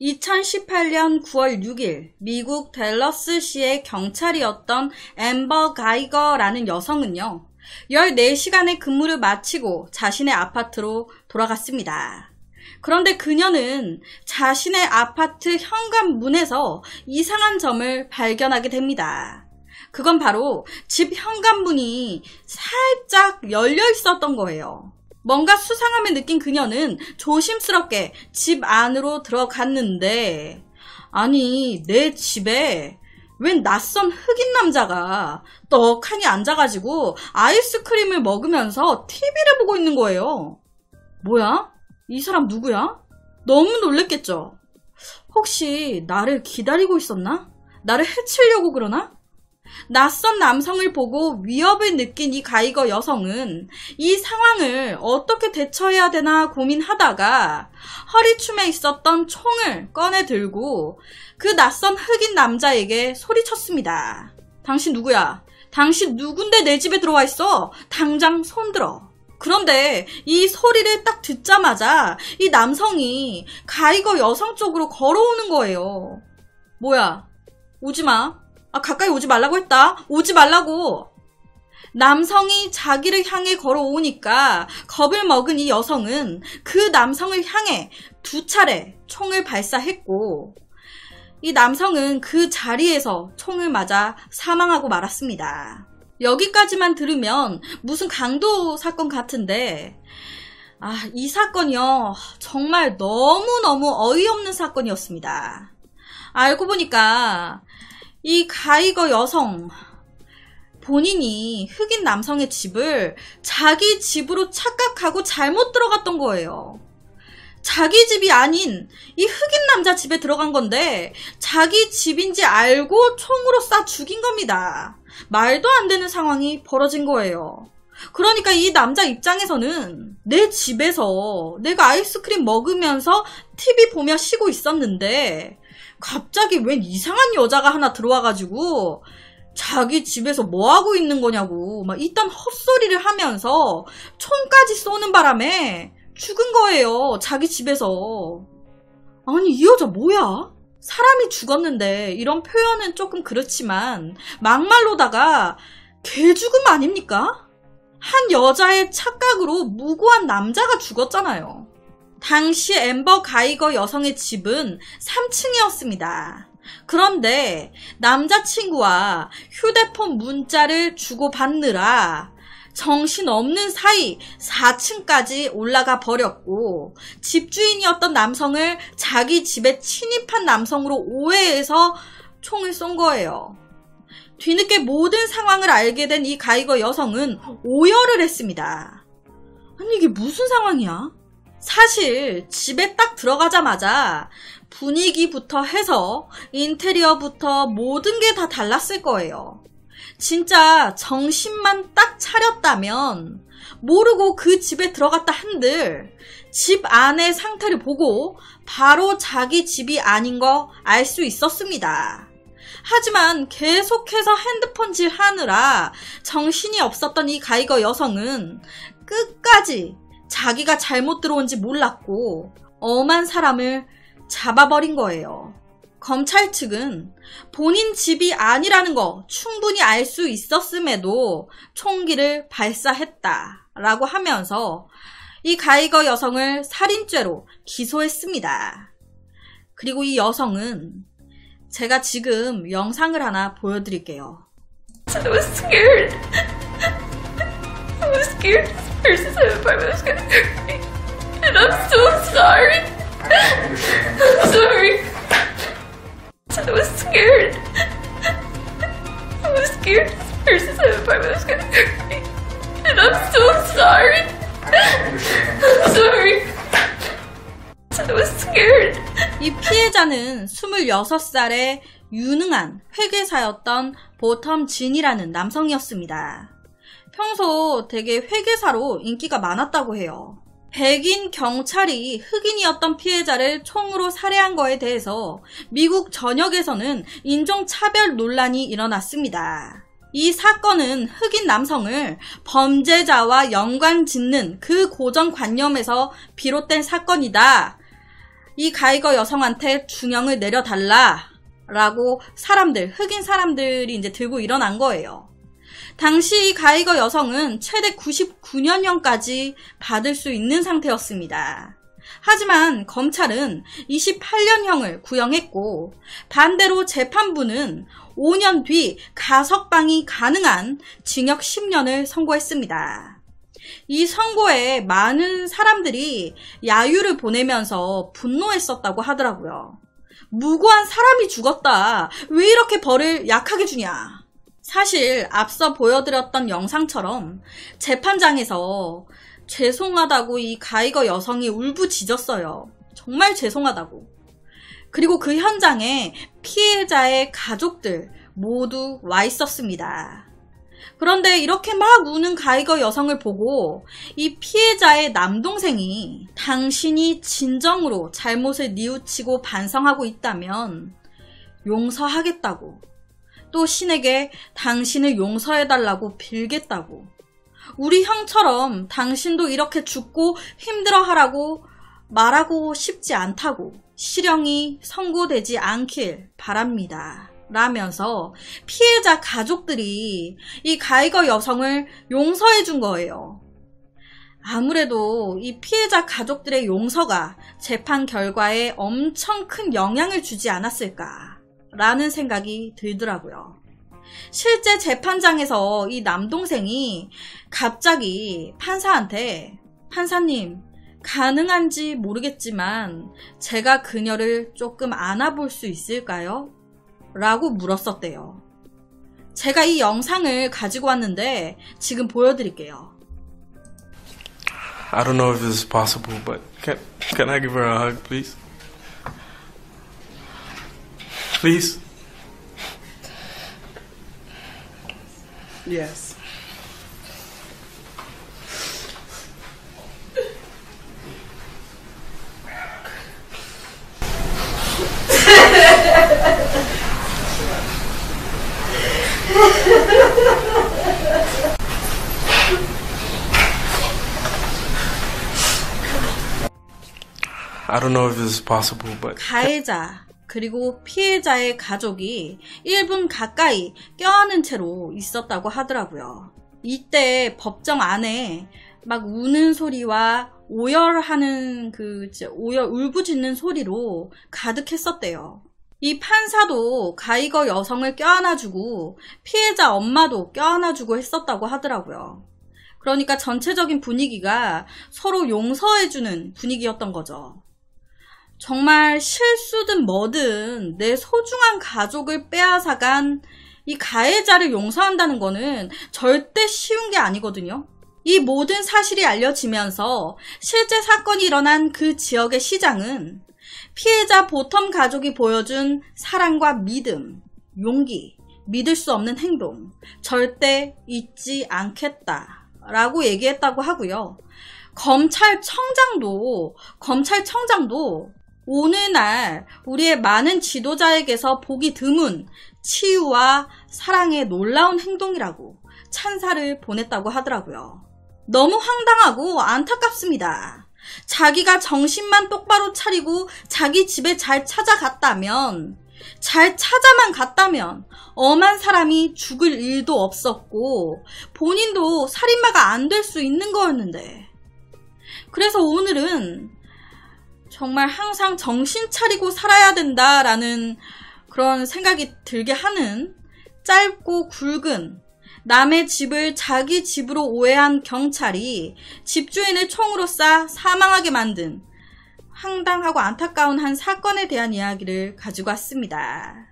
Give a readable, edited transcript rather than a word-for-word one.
2018년 9월 6일 미국 댈러스시의 경찰이었던 앰버 가이거라는 여성은요, 14시간의 근무를 마치고 자신의 아파트로 돌아갔습니다. 그런데 그녀는 자신의 아파트 현관문에서 이상한 점을 발견하게 됩니다. 그건 바로 집 현관문이 살짝 열려 있었던 거예요. 뭔가 수상함을 느낀 그녀는 조심스럽게 집 안으로 들어갔는데, 아니, 내 집에 웬 낯선 흑인 남자가 떡하니 앉아가지고 아이스크림을 먹으면서 TV를 보고 있는 거예요. 뭐야? 이 사람 누구야? 너무 놀랬겠죠? 혹시 나를 기다리고 있었나? 나를 해치려고 그러나? 낯선 남성을 보고 위협을 느낀 이 가이거 여성은 이 상황을 어떻게 대처해야 되나 고민하다가 허리춤에 있었던 총을 꺼내 들고 그 낯선 흑인 남자에게 소리쳤습니다. 당신 누구야? 당신 누군데 내 집에 들어와 있어? 당장 손들어. 그런데 이 소리를 딱 듣자마자 이 남성이 가이거 여성 쪽으로 걸어오는 거예요. 뭐야? 오지마. 가까이 오지 말라고 했다. 오지 말라고. 남성이 자기를 향해 걸어오니까 겁을 먹은 이 여성은 그 남성을 향해 2차례 총을 발사했고, 이 남성은 그 자리에서 총을 맞아 사망하고 말았습니다. 여기까지만 들으면 무슨 강도 사건 같은데, 이 사건이요, 정말 너무너무 어이없는 사건이었습니다. 알고 보니까 이 가이거 여성 본인이 흑인 남성의 집을 자기 집으로 착각하고 잘못 들어갔던 거예요. 자기 집이 아닌 이 흑인 남자 집에 들어간 건데 자기 집인지 알고 총으로 쏴 죽인 겁니다. 말도 안 되는 상황이 벌어진 거예요. 그러니까 이 남자 입장에서는 내 집에서 내가 아이스크림 먹으면서 TV 보며 쉬고 있었는데 갑자기 웬 이상한 여자가 하나 들어와가지고 자기 집에서 뭐하고 있는 거냐고 막 이딴 헛소리를 하면서 총까지 쏘는 바람에 죽은 거예요. 자기 집에서. 아니, 이 여자 뭐야? 사람이 죽었는데, 이런 표현은 조금 그렇지만 막말로다가 개죽음 아닙니까? 한 여자의 착각으로 무고한 남자가 죽었잖아요. 당시 앰버 가이거 여성의 집은 3층이었습니다. 그런데 남자친구와 휴대폰 문자를 주고받느라 정신없는 사이 4층까지 올라가 버렸고, 집주인이었던 남성을 자기 집에 침입한 남성으로 오해해서 총을 쏜 거예요. 뒤늦게 모든 상황을 알게 된 이 가이거 여성은 오열을 했습니다. 아니, 이게 무슨 상황이야? 사실 집에 딱 들어가자마자 분위기부터 해서 인테리어부터 모든 게 다 달랐을 거예요. 진짜 정신만 딱 차렸다면 모르고 그 집에 들어갔다 한들 집 안의 상태를 보고 바로 자기 집이 아닌 거 알 수 있었습니다. 하지만 계속해서 핸드폰질 하느라 정신이 없었던 이 가이거 여성은 끝까지 자기가 잘못 들어온지 몰랐고 엄한 사람을 잡아버린 거예요. 검찰 측은 본인 집이 아니라는 거 충분히 알 수 있었음에도 총기를 발사했다라고 하면서 이 가이거 여성을 살인죄로 기소했습니다. 그리고 이 여성은 제가 지금 영상을 하나 보여드릴게요. I was scared. I was scared this person said if I was gonna hurt me. And I'm so sorry. I'm sorry. I was scared. I was scared this person said if I was gonna hurt me. And I'm so sorry. I'm sorry. I was scared. 이 피해자는 26살의 유능한 회계사였던 보텀 진이라는 남성이었습니다. 평소 되게 회계사로 인기가 많았다고 해요. 백인 경찰이 흑인이었던 피해자를 총으로 살해한 거에 대해서 미국 전역에서는 인종차별 논란이 일어났습니다. 이 사건은 흑인 남성을 범죄자와 연관 짓는 그 고정관념에서 비롯된 사건이다 이 가이거 여성한테 중형을 내려달라 라고 흑인 사람들이 이제 들고 일어난 거예요. 당시 이 가이거 여성은 최대 99년형까지 받을 수 있는 상태였습니다. 하지만 검찰은 28년형을 구형했고 반대로 재판부는 5년 뒤 가석방이 가능한 징역 10년을 선고했습니다. 이 선고에 많은 사람들이 야유를 보내면서 분노했었다고 하더라고요. 무고한 사람이 죽었다. 왜 이렇게 벌을 약하게 주냐. 사실 앞서 보여드렸던 영상처럼 재판장에서 죄송하다고 이 가이거 여성이 울부짖었어요. 정말 죄송하다고. 그리고 그 현장에 피해자의 가족들 모두 와 있었습니다. 그런데 이렇게 막 우는 가이거 여성을 보고 이 피해자의 남동생이 당신이 진정으로 잘못을 뉘우치고 반성하고 있다면 용서하겠다고, 또 신에게 당신을 용서해달라고 빌겠다고, 우리 형처럼 당신도 이렇게 죽고 힘들어하라고 말하고 싶지 않다고, 실형이 선고되지 않길 바랍니다 라면서 피해자 가족들이 이 가이거 여성을 용서해 준 거예요. 아무래도 이 피해자 가족들의 용서가 재판 결과에 엄청 큰 영향을 주지 않았을까 라는 생각이 들더라고요. 실제 재판장에서 이 남동생이 갑자기 판사한테, 판사님, 가능한지 모르겠지만 제가 그녀를 조금 안아볼 수 있을까요? 라고 물었었대요. 제가 이 영상을 가지고 왔는데 지금 보여드릴게요. I don't know if this is possible, but can I give her a hug, please? Please? Yes. I don't know if this is possible, but 가해자 그리고 피해자의 가족이 1분 가까이 껴안은 채로 있었다고 하더라고요. 이때 법정 안에 막 우는 소리와 오열하는 울부짖는 소리로 가득했었대요. 이 판사도 가이거 여성을 껴안아주고 피해자 엄마도 껴안아주고 했었다고 하더라고요. 그러니까 전체적인 분위기가 서로 용서해주는 분위기였던 거죠. 정말 실수든 뭐든 내 소중한 가족을 빼앗아간 이 가해자를 용서한다는 거는 절대 쉬운 게 아니거든요. 이 모든 사실이 알려지면서 실제 사건이 일어난 그 지역의 시장은 피해자 보텀 가족이 보여준 사랑과 믿음, 용기, 믿을 수 없는 행동, 절대 잊지 않겠다라고 얘기했다고 하고요. 검찰청장도 오늘날 우리의 많은 지도자에게서 보기 드문 치유와 사랑의 놀라운 행동이라고 찬사를 보냈다고 하더라고요. 너무 황당하고 안타깝습니다. 자기가 정신만 똑바로 차리고 자기 집에 잘 찾아만 갔다면 엄한 사람이 죽을 일도 없었고 본인도 살인마가 안 될 수 있는 거였는데, 그래서 오늘은 정말 항상 정신 차리고 살아야 된다라는 그런 생각이 들게 하는 짧고 굵은 남의 집을 자기 집으로 오해한 경찰이 집주인을 총으로 쏴 사망하게 만든 황당하고 안타까운 한 사건에 대한 이야기를 가지고 왔습니다.